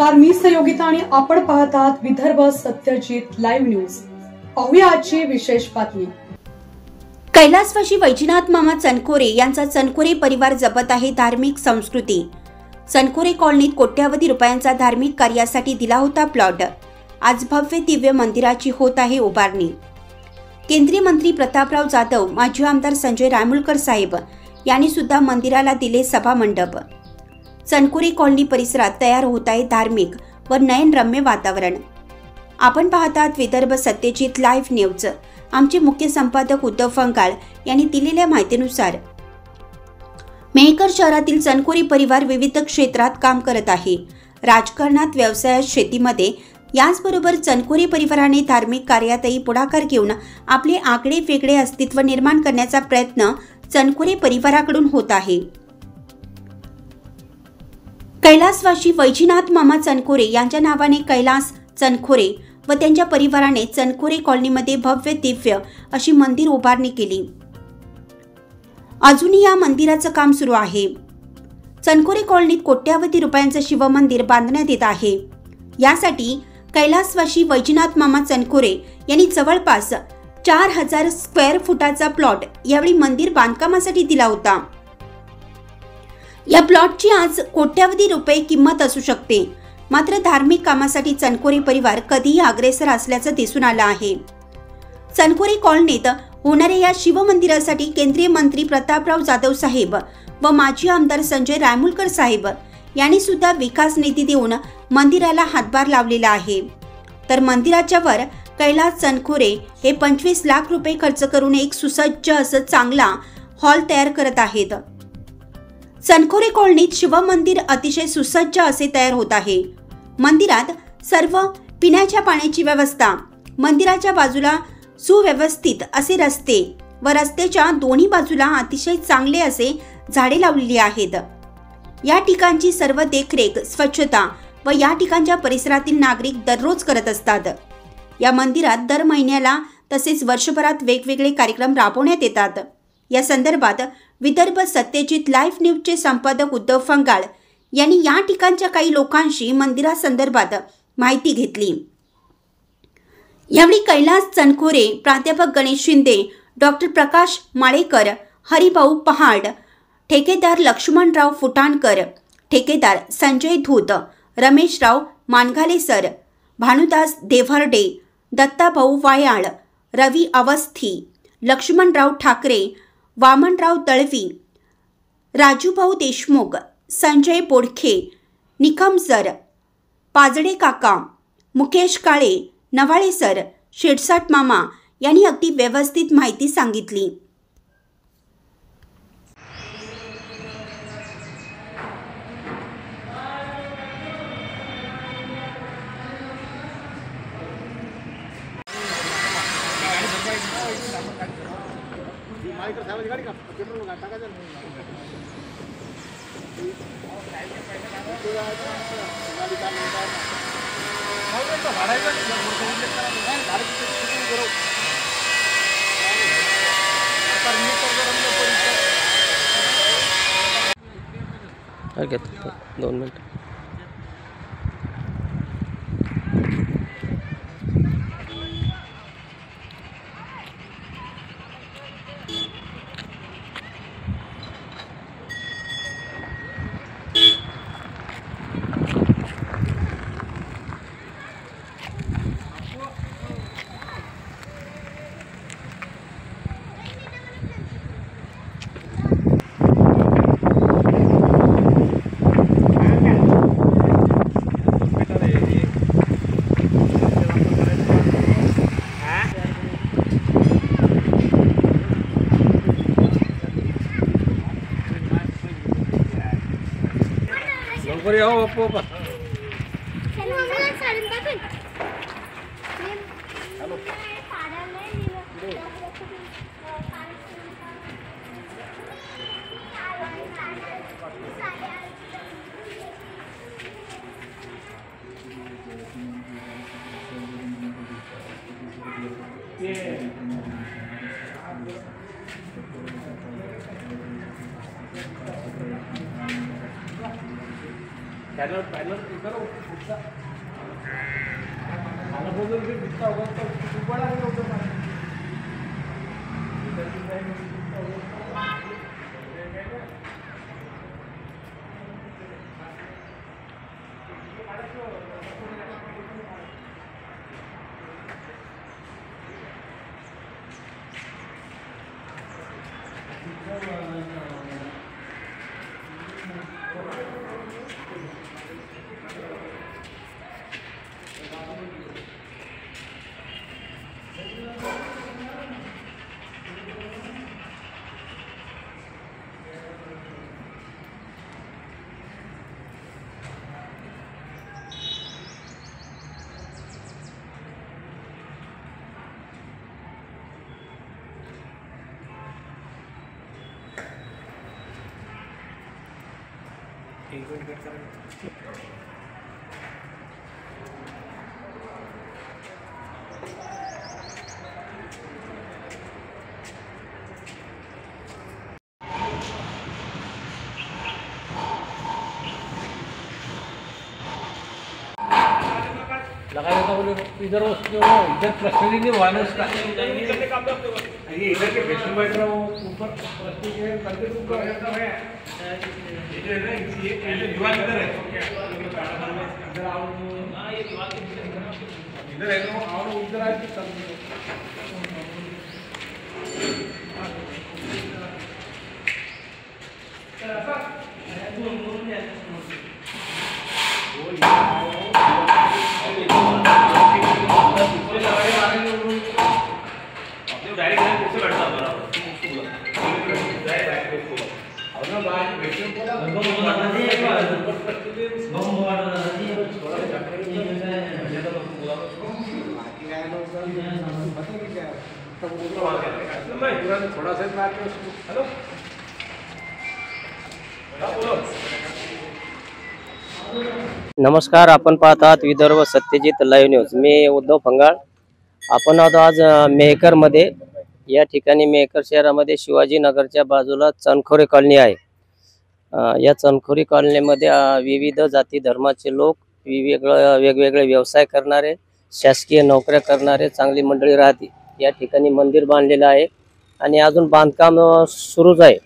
नमस्कार, मी सहयोगिता आणि आपण पाहत आहात विदर्भ सत्यजित लाईव्ह न्यूज। पाहूया आजची विशेष बातमी। कैलासवासी वैजनाथ मामा चनखोरे यांचा चनखोरे परिवार जपत आहे धार्मिक संस्कृती। चनखोरे कॉलनीत कोट्यावधी रुपयांचा धार्मिक कार्यासाठी दिला होता प्लॉट। आज भव्य दिव्य मंदिराची होत आहे उभारणी। केंद्रीय मंत्री प्रतापराव जाधव, माजी आमदार संजय रायमुलकर साहेब यांनी सुद्धा मंदिराला दिले सभा मंडप। चनखोरे कॉलनी परिसरात तयार होत आहे धार्मिक व नयनरम्य वातावरण। आपण पाहत आहात विदर्भ सत्यजित लाईव्ह न्यूज। आमचे मुख्य संपादक उद्धव फंगाळ यांनी दिलेल्या माहितीनुसार मेहकर शहरातील चनखोरे परिवार विविध क्षेत्रात काम करत आहे। राजकारणात, व्यवसायात, शेतीमध्ये, याचबरोबर चनखोरे परिवाराने धार्मिक कार्यातही पुढाकार घेऊन आपले आगळे वेगळे अस्तित्व निर्माण करण्याचा प्रयत्न चनखोरे परिवाराकडून होत आहे। कैलासवासी वैजनाथ मामा चनखोरे यांच्या नावाने कैलास चनखोरे व त्यांच्या परिवाराने चनखोरे कॉलनीमध्ये भव्य दिव्य अशी मंदिर उभारणी केली। अजूनही या मंदिराचं काम सुरू आहे। चनखोरे कॉलनीत कोट्यावधी रुपयांचं शिवमंदिर बांधण्यात येत आहे। यासाठी कैलासवासी वैजनाथ मामा चनखोरे यांनी जवळपास 4000 स्क्वेअर फुटाचा प्लॉट यावेळी मंदिर बांधकामासाठी दिला होता। या प्लॉटची आज कोट्यावधी रुपये किंमत असू शकते। मात्र धार्मिक कामासाठी चनखोरे परिवार कधीही अग्रेसर असल्याचं दिसून आलं आहे। चनखोरे कॉलनीत होणाऱ्या या शिवमंदिरासाठी केंद्रीय मंत्री प्रतापराव जाधव साहेब व माजी आमदार संजय रायमुलकर साहेब यांनी सुद्धा विकास निधी देऊन मंदिराला हातभार लावलेला आहे। तर मंदिराच्या वर कैलास चनखोरे हे 25 लाख रुपये खर्च करून एक सुसज्ज असं चांगला हॉल तयार करत आहेत। चनखोरे कॉलनीत शिवमंदिर अतिशय सुसज्ज असे तयार होत आहे। मंदिरात सर्व पिण्याच्या पाण्याची व्यवस्था, मंदिराच्या बाजूला सुव्यवस्थित असे रस्ते व रस्त्याच्या दोन्ही बाजूला अतिशय चांगले असे झाडे लावलेली आहेत। या ठिकाणची सर्व देखरेख, स्वच्छता व या ठिकाणच्या परिसरातील नागरिक दररोज करत असतात। या मंदिरात दर महिन्याला तसेच वर्षभरात वेगवेगळे कार्यक्रम राबवण्यात येतात। या संदर्भात विदर्भ सत्यजित लाईव्ह न्यूजचे संपादक उद्धव फंगाळ यांनी या ठिकाणच्या काही लोकांशी मंदिरासंदर्भात माहिती घेतली। यावेळी कैलास चनखोरे, प्राध्यापक गणेश शिंदे, डॉक्टर प्रकाश माळेकर, हरिभाऊ पहाड, ठेकेदार लक्ष्मणराव फुटाणकर, ठेकेदार संजय धूत, रमेशराव मानघाले सर, भानुदास देव्हर्डे, दत्ताभाऊ वायाळ, रवी अवस्थी, लक्ष्मणराव ठाकरे, वामनराव दळवी, राजूभाऊ देशमुख, संजय बोडखे, निकम सर, पाजडे काका, मुकेश काळे, नवाळे सर, शिरसाट मामा यांनी अगदी व्यवस्थित माहिती सांगितली। Okay, 2 minute. Beri apa? Panel करो खाना बोलो फिर दिखता होगा तो बड़ा नहीं होता लगाया था बोले इधर उसके वो इधर प्लास्टिक नहीं हुआ ना उसका ये इधर के बेसमेंट बैठ रहा वो ऊपर प्लास्टिक है करके तुम कर रहा है इधर है ये दीवार इधर है इधर आओ हां ये दीवार के इधर है ना आओ इधर आए तो थोड़ा सा हेलो नमस्कार, आपण पाहत आहात विदर्भ सत्यजित लाईव्ह न्यूज। मी उद्धव फंगाळ। आपण आहोत आज मेहकर मध्ये। या ठिकाणी मेहकर शहरामध्ये शिवाजी नगरच्या बाजूला चनखोरे कॉलनी आहे। या चनखोरी कॉलनीमध्ये विविध जाती धर्माचे लोक, वेगवेगळे व्यवसाय करणारे, शासकीय नोकऱ्या करणारे चांगली मंडळी राहते। या ठिकाणी मंदिर बांधलेलं आहे आणि अजून बांधकाम सुरूच आहे।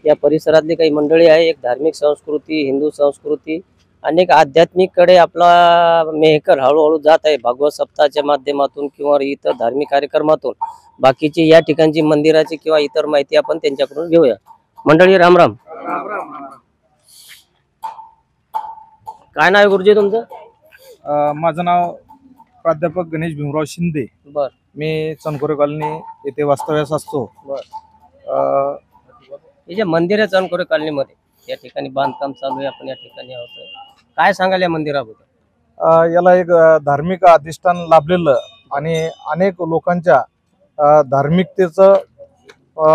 या परिसरातली काही मंडळी आहे, एक धार्मिक संस्कृती, हिंदू संस्कृती, अनेक आध्यात्मिककडे आपला मेहकर हळूहळू जात आहे। भागवत सप्ताहाच्या माध्यमातून किंवा इतर धार्मिक कार्यक्रमातून बाकीची या ठिकाणची मंदिराची किंवा इतर माहिती आपण त्यांच्याकडून घेऊया। मंडळी राम राम। काय नाव आहे गुरुजी तुमचं? माझं नाव प्राध्यापक गणेश भीमराव शिंदे। बर। मी चनखोरे कॉलनी येथे वास्तव्यास असतो। बर। हे जे मंदिर आहे चनखोरे कॉलनीमध्ये, या ठिकाणी बांधकाम चालू आहे, आपण या ठिकाणी आहोत। काय सांगाल या मंदिराबद्दल? याला एक धार्मिक अधिष्ठान लाभलेलं आणि अनेक लोकांच्या धार्मिकतेचं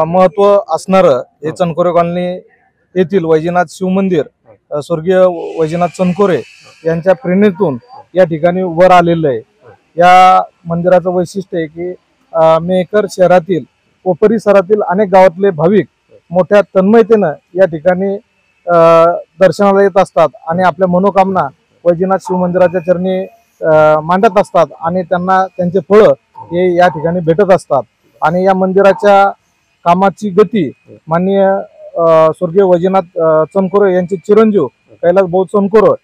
महत्त्व असणारं हे चनखोरे कॉलनी येथील वैजनाथ शिव मंदिर स्वर्गीय वैजनाथ चनखोरे यांच्या प्रेरणेतून या ठिकाणी वर आलेलं आहे। या मंदिराचं वैशिष्ट्य आहे की मेहकर शहरातील व परिसरातील अनेक गावातले भाविक मोठ्या तन्मयतेनं या ठिकाणी दर्शनाला येत असतात आणि आपल्या मनोकामना वैजनाथ शिव मंदिराच्या चरणी मांडत असतात आणि त्यांना त्यांचे फळ हे या ठिकाणी भेटत असतात। आणि या मंदिराच्या कामाची गती माननीय स्वर्गीय वैजनाथ चनखोरे यांचे चिरंजीव कैलास भाऊ चनखोरे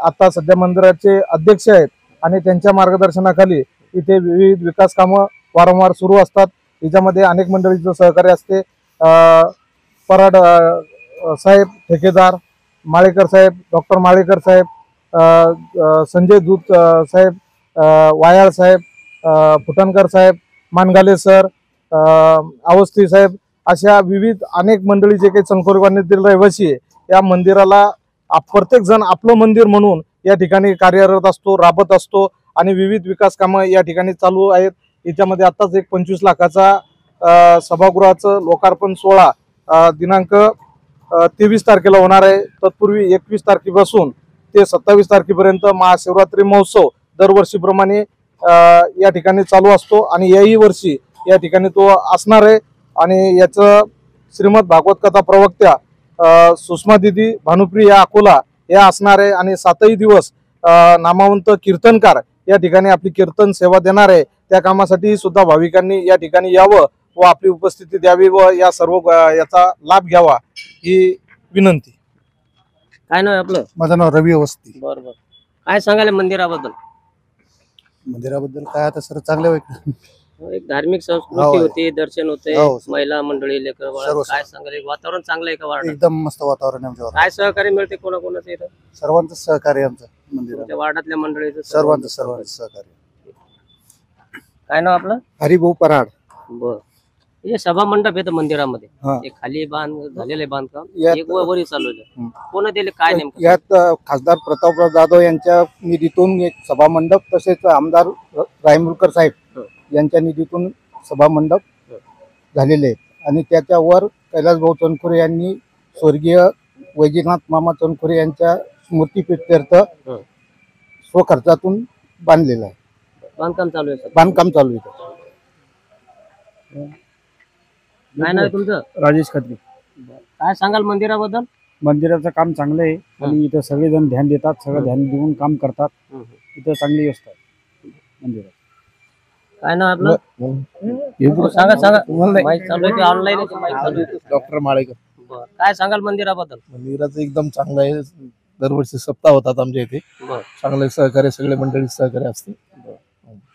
आता सध्या मंदिराचे अध्यक्ष आहेत आणि त्यांच्या मार्गदर्शनाखाली इथे विविध विकास कामं वारंवार सुरू असतात। याच्यामध्ये अनेक मंडळींचं सहकार्य असते। पराड साहेब, ठेकेदार माळेकर साहेब, डॉक्टर माळेकर साहेब, संजय दूत साहेब, वायाळ साहेब, फुटणकर साहेब, मानगाले सर, अवस्थी साहेब, अशा विविध अनेक मंडळी जे काही चनखोरे कॉलनीतील रहिवासी आहे या मंदिराला प्रत्येक जण आपलं मंदिर म्हणून या ठिकाणी कार्यरत असतो, राबत असतो आणि विविध विकास कामं या ठिकाणी चालू आहेत। याच्यामध्ये आताच एक 25 लाखाचा सभागृहाचं लोकार्पण सोहळा दिनांक 23 तारखेला होणार आहे। तत्पूर्वी 21 तारखेपासून ते 27 तारखेपर्यंत महाशिवरात्री महोत्सव दरवर्षीप्रमाणे या ठिकाणी चालू असतो आणि याही वर्षी या ठिकाणी तो असणार आहे। आणि याचं श्रीमद भागवत कथा प्रवक्त्या सुषमा दिदी भानुप्रिया अकोला हे असणार आहे आणि 7ही दिवस नामवंत कीर्तनकार या ठिकाणी आपली कीर्तन सेवा देणार आहे। त्या कामासाठी सुद्धा भाविकांनी या ठिकाणी यावं व आपली उपस्थिती द्यावी व या सर्व याचा लाभ घ्यावा ही विनंती। काय नाव आहे आपलं? माझं नाव रवी अवस्थी। बरोबर, काय सांगाल मंदिराबद्दल? मंदिराबद्दल काय आता सर चांगलं होईल, एक धार्मिक संस्कृती होती, दर्शन होते, हो. महिला मंडळी लेकर बाळ, सर्व काय सांगाल? एक वातावरण चांगलं आहे का वार्डात? एकदम मस्त वातावरण आहे आमच्या वार्डात। काय सहकार्य मिळते कोणाकोणाचं इथं? सर्वांचं सहकार्य आमचं मंदिरात, तुमच्या वार्डातल्या मंडळीचं सर्वांचं सहकार्य। काय नाव आपलं? हरिभाऊ पराड। बर, हे सभा मंडप येतं मंदिरामध्ये, हा. हे खाली झालेलं आहे बांधकाम, यात- एक वरी चालू आहे, कोण दिले काय नेमकं? यात खासदार प्रतापराव जाधव यांच्या निधीतून एक सभा मंडप, तसेच आमदार रायमुलकर साहेब यांच्या निधीतून सभा मंडप झालेले आहेत आणि त्याच्यावर कैलासभाऊ चनखोरे यांनी स्वर्गीय वैजनाथ मामा चनखोरे यांच्या स्मृतिप्रीत्यर्थ स्वखर्चातून बांधलेलं आहे। बांधकाम चालू आहे. बांधकाम चालू आहे। काय नाव आहे तुमचं? राजेश खत्री। काय सांगाल मंदिराबद्दल? मंदिराचं काम चांगलं आहे आणि इथं सगळेजण ध्यान देतात, सगळं ध्यान देऊन काम करतात, इथं चांगली व्यवस्था आहे मंदिरात। काय नाव आपलं? सांगा माहिती चालू आहे, ऑनलाईन चालू आहे? डॉक्टर माळेकर। बरं, काय सांगाल मंदिराबद्दल? मंदिराचं एकदम चांगलं आहे, दरवर्षी सप्ताह होतात आमच्या इथे, बरं, चांगले सहकार्य, सगळे मंडळी सहकार्य असते।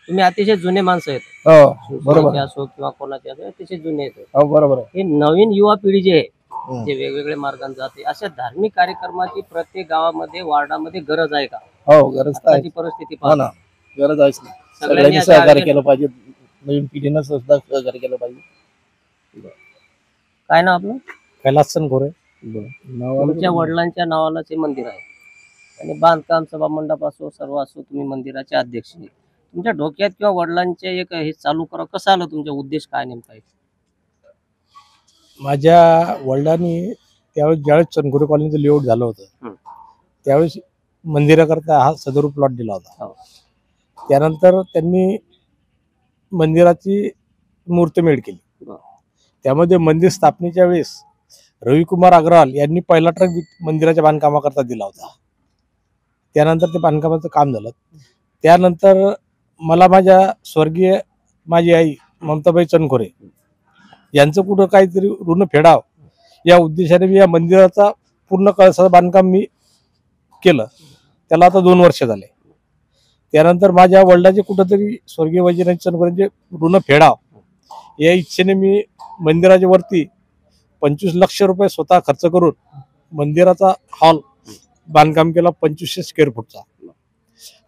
तुम्ही अतिशय जुने माणसं आहेत, हो बरोबर असो किंवा कोणाचे असो, अतिशय जुने आहेत। हो बरोबर आहे। हे नवीन युवा पिढी जे आहे, जे वेगवेगळे मार्गाने जाते, अशा धार्मिक कार्यक्रमाची प्रत्येक गावामध्ये वार्डामध्ये गरज आहे का? हो गरज तर आहे। आताची परिस्थिती हो ना, गरज आहेच ना, सगळ्यांनी सगळ्यांनी असं सहकार्य आयोजन- केलं पाहिजे, नवीन पिढीनं सुद्धा सहकार्य केलं पाहिजे। काय नाव आपलं? कैलास चनखोरे। तुमच्या वडिलांच्या नावालाच हे मंदिर आहे आणि बांधकाम सभा मंडप असो, सर्व असो, तुम्ही मंदिराचे अध्यक्ष आहे। तुमच्या डोक्यात किंवा वडिलांचे एक हे चालू करा कसं आलं? तुमचा उद्देश काय नेमका आहे? माझ्या वडिलांनी त्यावेळेस ज्यावेळेस चनखोरे कॉलनीचं लेआउट झालं होतं त्यावेळेस मंदिराकरता हा सदर प्लॉट दिला होता। त्यानंतर त्यांनी मंदिराची मुहूर्तमेढ केली, त्यामध्ये मंदिर स्थापनेच्या वेळेस रविकुमार अग्रवाल यांनी पहिला ट्रक मंदिराच्या बांधकामाकरता दिला होता। त्यानंतर ते बांधकामाचं काम झालं। त्यानंतर मला माझ्या स्वर्गीय माझी आई ममताबाई चनखोरे यांचं कुठं काहीतरी ऋण फेडाव या उद्देशाने मी या मंदिराचा पूर्ण कळसाचं बांधकाम मी केलं। त्याला आता 2 वर्ष झाले। त्यानंतर माझ्या वडिलांचे कुठंतरी स्वर्गीय वैजनाथ चनखोरेंचे ऋण फेडाव या इच्छेने मी मंदिराच्या वरती 25 लाख रुपये स्वतः खर्च करून मंदिराचा हॉल बांधकाम केला 2500 स्क्वेअर फूटचा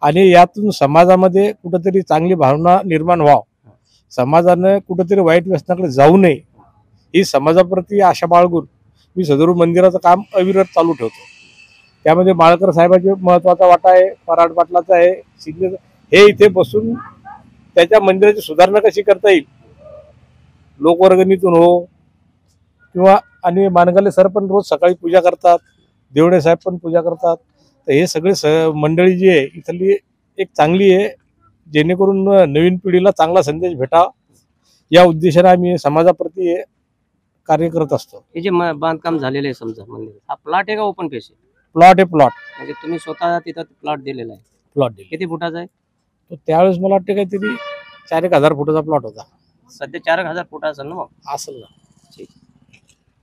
आणि यातून समाजामध्ये कुठंतरी चांगली भावना निर्माण व्हावं, समाजाने कुठंतरी वाईट व्यसनाकडे जाऊ नये ही समाजाप्रती आशा बाळगून मी सदर मंदिराचं काम अविरत चालू ठेवतो। त्यामध्ये माळकर साहेबांचे महत्वाचा वाटा आहे, पराड पाटलाचा आहे, शिंदे हे इथे बसून त्याच्या मंदिराची सुधारणा कशी करता येईल, लोकवर्गणीतून हो किंवा आणि मानगाले सर पण रोज सकाळी पूजा करतात, देवडे साहेब पण पूजा करतात। तर हे सगळे मंडळी जी आहे इथली एक चांगली आहे, जेणेकरून नवीन पिढीला चांगला संदेश भेटावा या उद्देशाने आम्ही समाजाप्रती कार्य करत असतो। हे जे बांधकाम झालेलं आहे समजा मंदिर, हा प्लॉट आहे का ओपन पेश आहे? प्लॉट आहे, प्लॉट म्हणजे तुम्ही स्वतः तिथं प्लॉट दिलेला आहे? प्लॉट दिले। किती फुटाचा आहे? तो त्यावेळेस मला वाटतं काहीतरी 4-1 हजार फुटाचा प्लॉट होता। सध्या 4,000 फुट असेल ना? मग असेल ना। ठीक,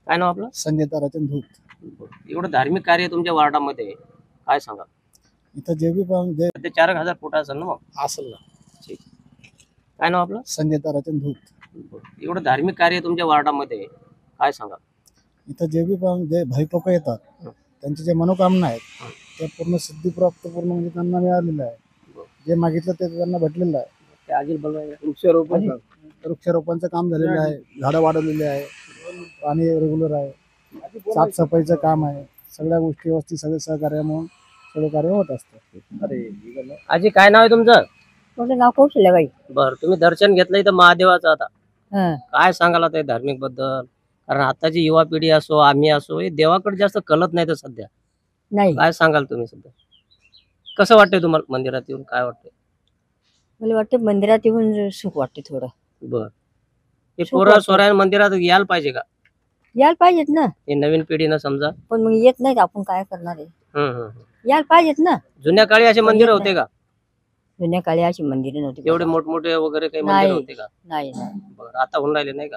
काय नाव आपलं? संजय ताराचंद धूत। एवढं धार्मिक कार्य तुमच्या वार्डामध्ये काय सांगा? इथं जे बी सध्या 4,000 फुट असेल ना? मग असेल ना। ठीक, काय नाव आपलं? संजय ताराचंद धूत। एवढं धार्मिक कार्य तुमच्या वार्डामध्ये काय सांगा? इथं जे बी भाविक लोक येतात त्यांची जे मनोकामना आहेत त्या पूर्ण सिद्धिप्राप्त पूर्ण म्हणजे त्यांना मिळालेलं आहे। जे मागितलं ते त्यांना भेटलेलं आहे। ते अजिल बघायला वृक्षारोपणचं काम झालेलं आहे, झाडं वाढवलेली आहे, पाणी रेग्युलर आहे, साफसफाईचं काम आहे, सगळ्या गोष्टी व्यवस्थित सगळे सहकार्य म्हणून सगळं कार्य होत असतं। आजी काय नाव आहे तुमचं? माझं नाव कौशल्याबाई। बरं, तुम्ही दर्शन घेतलं इथं महादेवाचं, आता हं. काय सांगाल आता धार्मिक बद्दल? कारण आताची युवा पिढी असो, आम्ही असो, हे देवाकडे जास्त कळत नाही तर सध्या नाही, काय सांगाल तुम्ही? सध्या कसं वाटतंय तुम्हाला मंदिरात येऊन? काय वाटतंय? मला वाटतं मंदिरात येऊन सुख वाटते थोडं। बर, हे पोरं सोऱ्या मंदिरात यायला पाहिजे का? यायला पाहिजेत ना, हे नवीन पिढीनं समजा. पण मग येत नाहीत, आपण काय करणार आहे. हम्म, हम्म. यायला पाहिजेत ना. जुन्या काळी असे मंदिर होते का? जुन्या काळी अशी मंदिरे नव्हती. एवढे मोठमोठे वगैरे काही मंदिर नाही. होते का? नाही. बरं, आता होऊन राहिले नाही का?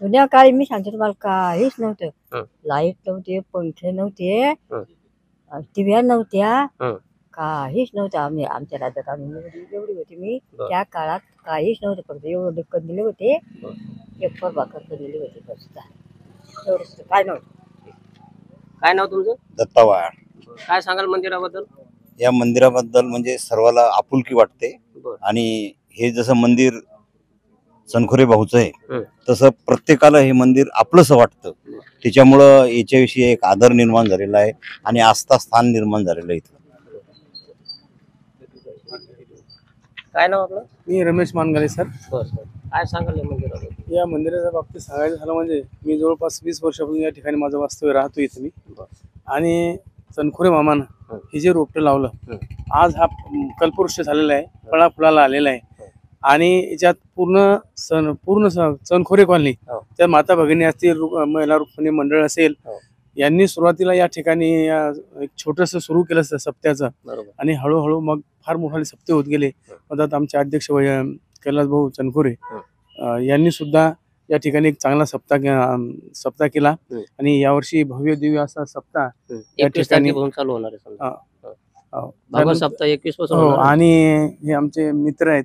जुन्या काळी मी सांगते तुम्हाला काहीच नव्हतं. हं. लाईट नव्हते, पंखे नव्हते, हं. टीव्ही नव्हत्या, हं. काहीच नव्हतं. आमच्या राज्यात आम्ही जेवढी होती मी बरं. त्या काळात काहीच नव्हतं. फक्त एवढे कंदिले होते, बरं. एक भाकर कंदिले होते, बस एवढंच, काय नव्हतं. काय नाव तुमचं? दत्तावाळ. काय सांगाल मंदिराबद्दल? या मंदिराबद्दल म्हणजे सर्वाला आपुलकी वाटते. बरं. आणि हे जसं मंदिर चनखोरे भाऊचं आहे हं. तसं प्रत्येकाला हे मंदिर आपलंसं वाटतं. त्याच्यामुळं याच्याविषयी एक आदर निर्माण झालेला आहे आणि आस्था स्थान निर्माण झालेलं आहे. काय नाव आपलं? मी रमेश मानगाले सर. बरं. काय सांगाल या मंदिराबद्दल? या मंदिराच्या बाबतीत सांगायचं झालं म्हणजे मी जवळपास 20 वर्षापासून या ठिकाणी माझं वास्तव्य राहतो इथे मी. आणि चनखोरे मामानं हे जे रोपटं लावलं, आज हा कल्पवृक्ष झालेला आहे, फळा फुलाला आलेला आहे. आणि याच्यात पूर्ण चनखोरे कॉलनी, त्या माता भगिनी असतील, महिला रुक्मिणी मंडळ असेल, यांनी सुरुवातीला या ठिकाणी एक छोटंसं सुरू केलं असतं सप्त्याचं. आणि हळूहळू मग फार मोठाले सप्ते होत गेले. मधात आमचे अध्यक्ष कैलास भाऊ चनखोरे यांनी सुद्धा या ठिकाणी एक चांगला सप्ताह केला. आणि यावर्षी भव्य दिव्य असा सप्ताह या ठिकाणी चालू होणार आहे समजा. सप्ताह 21 पासून. आणि हे आमचे मित्र आहेत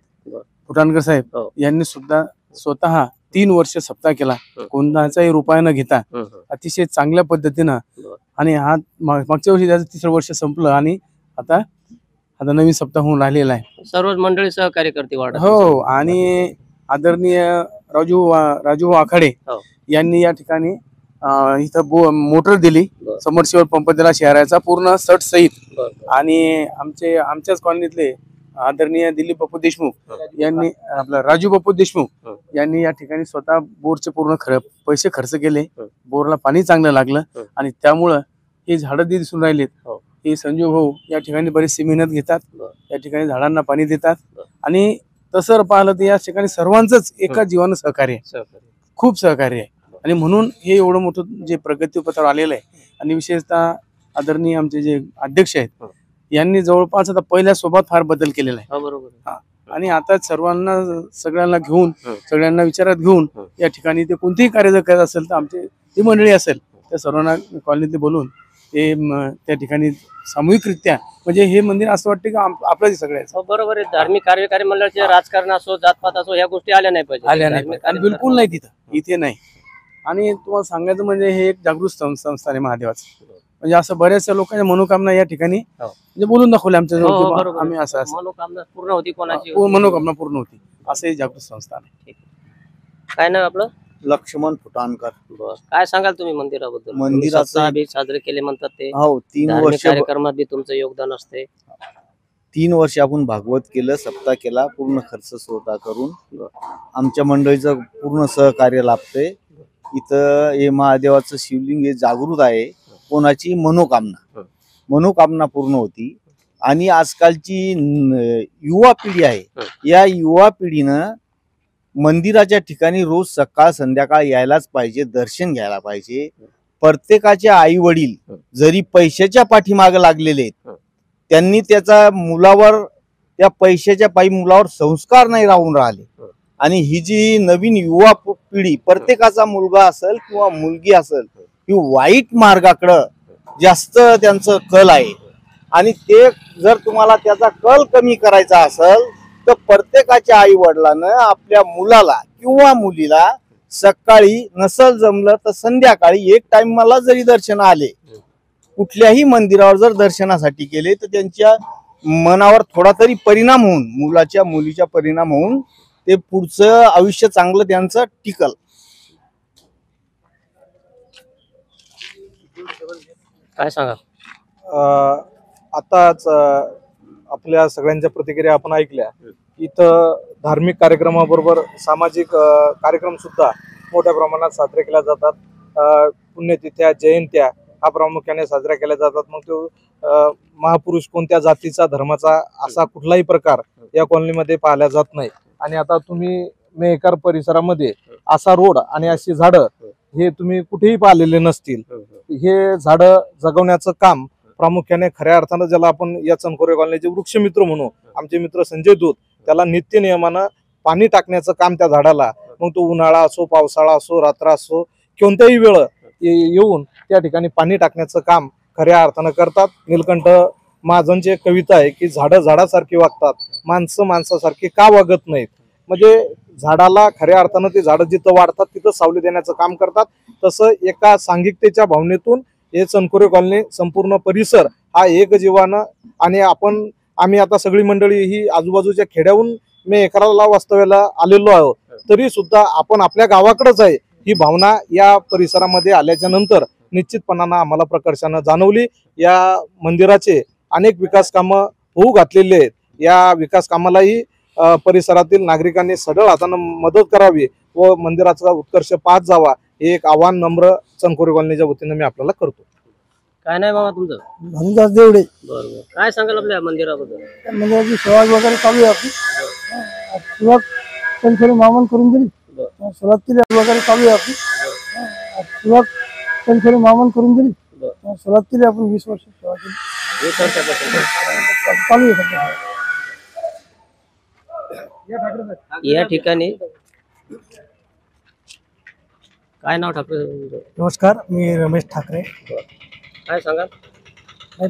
फुटाणकर साहेब, यांनी सुद्धा स्वतः 3 वर्ष सप्ताह केला, कोणाचाही रुपया न घेता, अतिशय चांगल्या पद्धतीनं. आणि हा मागच्या वर्षी त्याचं 3रं वर्ष संपलं आणि आता नवीन सप्ताह होऊन राहिलेला आहे. सर्व मंडळी सहकार्य करते वाढ. हो. आणि आदरणीय राजू आखाडे यांनी या ठिकाणी इथं मोटर दिली, समरशिवल पंप दिला शहराचा पूर्ण सट सहित. आणि आमच्याच कॉलनीतले आदरणीय दिलीप बापू देशमुख यांनी, आपला राजू बापू देशमुख यांनी या ठिकाणी स्वतः बोरचे पूर्ण पैसे खर्च केले. बोरला पाणी चांगलं लागलं आणि त्यामुळं हे झाडं दिसून राहिलेत. हे संजू भाऊ या ठिकाणी बरीचशी मेहनत घेतात, या ठिकाणी झाडांना पाणी देतात. आणि तसं पाहिलं तर या ठिकाणी सर्वांचंच एका जीवानं सहकार्य आहे, खूप सहकार्य आहे. आणि म्हणून हे एवढं मोठं जे प्रगतीपथावर आलेलं आहे. आणि विशेषतः आदरणीय आमचे जे अध्यक्ष आहेत यांनी जवळपास आता पहिल्या सोबत फार बदल केलेला आहे. बरोबर. आणि आता सगळ्यांना घेऊन, सगळ्यांना विचारात घेऊन या ठिकाणी ते कोणतेही कार्य जर करत असेल तर आमची ती मंडळी असेल त्या सर्वांना कॉलनीतले बोलून ते त्या ठिकाणी सामूहिकरित्या, म्हणजे हे मंदिर असं वाटतं की आपलं सगळ्याचं. बरोबर आहे. धार्मिक कार्यकारी मंडळाचे राजकारण असो, जातपात असो, ह्या गोष्टी आल्या नाही पाहिजे. आल्या नाही आणि बिलकुल नाही इथे नाही. आणि तुम्हाला सांगायचं म्हणजे हे एक जागृत संस्थान आहे महादेवाचं. म्हणजे असं बऱ्याचशा लोकांच्या मनोकामना या ठिकाणी म्हणजे बोलून दाखवले आमच्या जवळ. आम्ही असं मनोकामना पूर्ण होती, कोणाची मनोकामना पूर्ण होती, असं हे जागृत संस्थान आहे. काय नाव आपलं? लक्ष्मण फुटाणकर. काय सांगाल तुम्ही मंदिराबद्दल? मंदिराचा साजरे केले म्हणतात ते. हो, 3 वर्ष कार्यक्रमात बी तुमचं योगदान असते. 3 वर्ष आपण भागवत केलं, सप्ताह केला, पूर्ण खर्च स्वतः करून. आमच्या मंडळीचं पूर्ण सहकार्य लाभते. इथं हे महादेवाचं शिवलिंग हे जागृत आहे. कोणाची मनोकामना पूर्ण होती. आणि आजकालची युवा पिढी आहे, या युवा पिढीनं मंदिराच्या ठिकाणी रोज सकाळ संध्याकाळ यायलाच पाहिजे, दर्शन घ्यायला पाहिजे. प्रत्येकाचे आई वडील जरी पैशाच्या पाठीमागे लागलेले आहेत, त्यांनी त्याचा मुलावर, त्या पैशाच्या पायी मुलावर संस्कार नाही राहून राहिले. आणि ही जी नवीन युवा पिढी, प्रत्येकाचा मुलगा असेल किंवा मुलगी असेल, ही वाईट मार्गाकडं जास्त त्यांचं कल आहे. आणि ते जर तुम्हाला त्याचा कल कमी करायचा असेल तर प्रत्येकाच्या आई वडिलांना आपल्या मुलाला किंवा मुलीला सकाळी नसल जमलं तर संध्याकाळी एक टाइमला जरी दर्शन आले, कुठल्याही मंदिरावर जर दर्शनासाठी केले तर त्यांच्या मनावर थोडा तरी परिणाम होऊन, मुलाच्या मुलीच्या परिणाम होऊन ते पुढचं आयुष्य चांगलं त्यांचं टिकल. काय सांगा? आताच आपल्या सगळ्यांच्या प्रतिक्रिया आपण ऐकल्या. इथं धार्मिक कार्यक्रमाबरोबर सामाजिक कार्यक्रम सुद्धा मोठ्या प्रमाणात साजरे केल्या जातात. पुण्यतिथ्या, जयंत्या हा प्रामुख्याने साजऱ्या केल्या जातात. मग तो महापुरुष कोणत्या जातीचा, धर्माचा असा कुठलाही प्रकार या कॉलनीमध्ये पाहिला जात नाही. आणि आता तुम्ही मेहकर परिसरामध्ये असा रोड आणि अशी झाडं हे तुम्ही कुठेही पाहिलेले नसतील. हे झाडं जगवण्याचं काम प्रामुख्याने खऱ्या अर्थानं ज्याला आपण या चनखोरे कॉलनीचे वृक्षमित्र म्हणू, आमचे मित्र संजय दूत, त्याला नित्य नियमानं पाणी टाकण्याचं काम त्या झाडाला, मग तो उन्हाळा असो, पावसाळा असो, रात्र असो, कोणत्याही वेळ येऊन त्या ठिकाणी पाणी टाकण्याचं काम खऱ्या अर्थानं करतात. नीलकंठ महाजनची एक कविता आहे की झाडं झाडासारखी वागतात, माणसं माणसासारखी का वागत नाहीत. म्हणजे झाडाला खऱ्या अर्थानं ते झाडं जिथं वाढतात तिथं सावली देण्याचं काम करतात. तसं एका सांघिकतेच्या भावनेतून हे चनखोरे कॉलनी संपूर्ण परिसर हा एक जीवानं, आणि आम्ही आता सगळी मंडळी ही आजूबाजूच्या खेड्याहून मेहकरला वास्तव्याला आलेलो आहोत, तरी सुद्धा आपण आपल्या गावाकडेच आहे ही भावना या परिसरामध्ये आल्याच्या नंतर निश्चितपणानं आम्हाला प्रकर्षानं जाणवली. या मंदिराचे अनेक विकास कामं होऊ घातलेले आहेत. या विकास कामालाही परिसरातील नागरिकांनी सढळ हातानं मदत करावी व मंदिराचा उत्कर्ष पाहत जावा हे एक आव्हान नम्र चनखोरे कॉलनीच्या वतीनं मी आपल्याला करतो. काय नाही बाबा तुमचं? धनदास देवडे. बरोबर. काय सांगाल आपल्या मंदिराबद्दल? मंदिराची सेवा वगैरे चालू आहे आपली. सुरुवात चनखोरे मामान करून दिली. सुरुवात केली वगैरे चालू आहे आपली. सुरुवात चनखोरे मामान करून दिली. सुरुवात केली आपण 20 वर्ष सेवा केली. 20 वर्षापासून चालू आहे. या ठिकाणी काय नाव ठाकरे? नमस्कार, मी रमेश ठाकरे. काय सांगाल?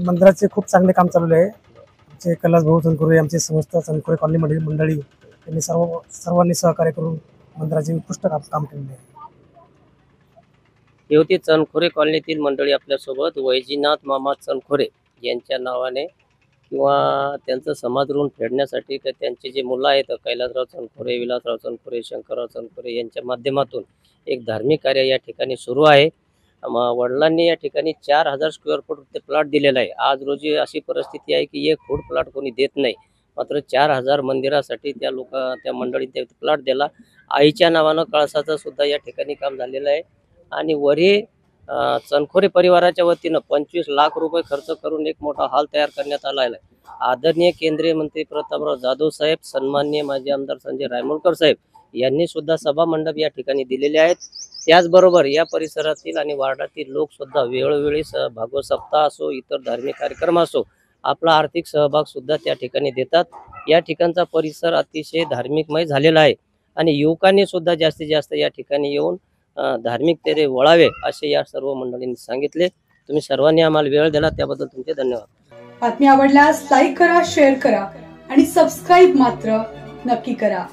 मंदिराचे खूप चांगले काम चालू आहे. आमचे कैलास भाऊ चनखोरे, आमचे समस्त चनखोरे कॉलनी मंडळी यांनी सर्वांनी सहकार्य करून मंदिराचे उत्कृष्ट काम केलेले आहे. हे होती चनखोरे कॉलनीतील मंडळी आपल्यासोबत. वैजनाथ मामा चनखोरे यांच्या नावाने किंवा त्यांचं समाज ऋण फेडण्यासाठी त्यांचे जे मुलं आहेत कैलासराव चनखोरे, विलासराव चनखोरे, शंकरराव चनखोरे यांच्या माध्यमातून एक धार्मिक कार्य या ठिकाणी सुरू आहे. वडिलांनी या ठिकाणी 4000 स्क्वेअर फूट ते प्लॉट दिलेला आहे. आज रोजी अशी परिस्थिती आहे की 1 फूट प्लॉट कोणी देत नाही, मात्र 4000 मंदिरासाठी त्या मंडळीने प्लॉट दिला. आईच्या नावानं कळसाचं सुद्धा या ठिकाणी काम झालेलं आहे. आणि वरी चनखोरे परिवाराच्या वतीनं 25 लाख रुपये खर्च करून एक मोठा हॉल तयार करण्यात आला आहे. आदरणीय केंद्रीय मंत्री प्रतापराव जाधव साहेब, सन्माननीय माजी आमदार संजय रायमोलकर साहेब यांनी सुद्धा सभा मंडप या ठिकाणी दिलेले आहेत. त्याचबरोबर या परिसरातील आणि वार्डातील लोक सुद्धा वेळोवेळी भागवत सप्ताह असो, इतर धार्मिक कार्यक्रम असो, आपला आर्थिक सहभाग सुद्धा त्या ठिकाणी देतात. या ठिकाणचा परिसर अतिशय धार्मिकमय झालेला आहे आणि युवकांनी सुद्धा जास्तीत जास्त या ठिकाणी येऊन धार्मिकतेने वळावे असे या सर्व मंडळींनी सांगितले. तुम्ही सर्वांनी आम्हाला वेळ दिला त्याबद्दल तुमचे धन्यवाद. बातमी आवडल्यास लाईक करा, शेअर करा आणि सबस्क्राईब मात्र नक्की करा.